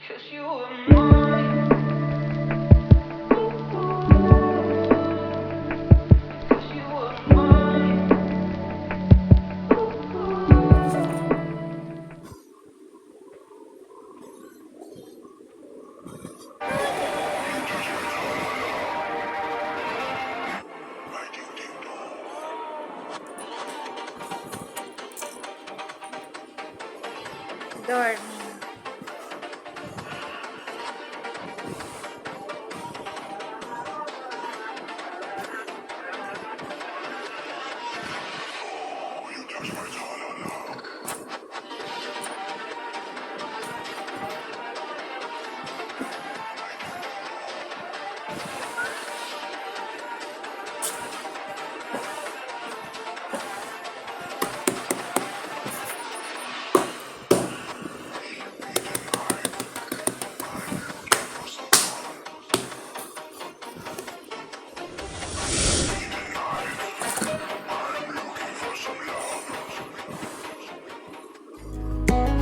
'Cause you were mine. 'Cause you were mine. Dorme.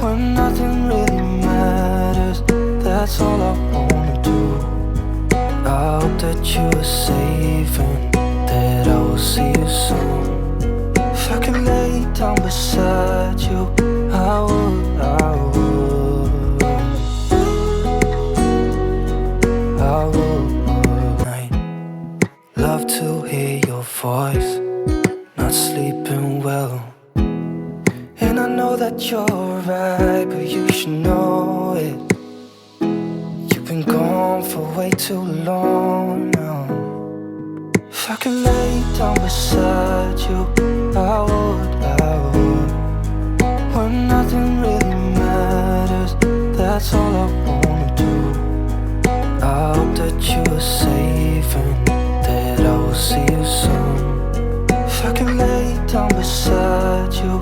When nothing really matters, that's all I wanna do. I hope that you are safe and that I will see you soon. If I could lay down beside you, I would, I would, I would. I'd love to hear your voice, not sleeping well. And I know that you're right, but you should know it. You've been gone for way too long now. If I could lay down beside you, I would, I would. When nothing really matters, that's all I wanna do. I hope that you are safe and that I will see you soon. If I could lay down beside you,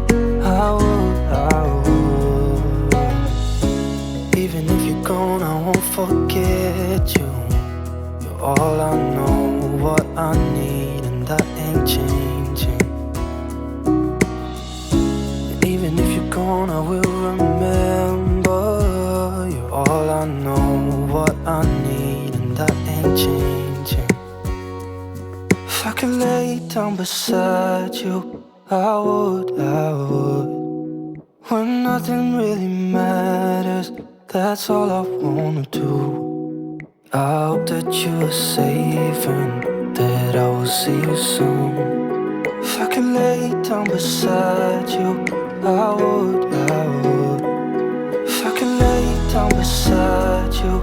I would, I would. Even if you're gone, I won't forget you. You're all I know, what I need, and that ain't changing. And even if you're gone, I will remember. You're all I know, what I need, and that ain't changing. If I could lay down beside you, I would, I would. When nothing really matters, that's all I wanna do. I hope that you are safe and that I will see you soon. If I could lay down beside you, I would, I would. If I could lay down beside you,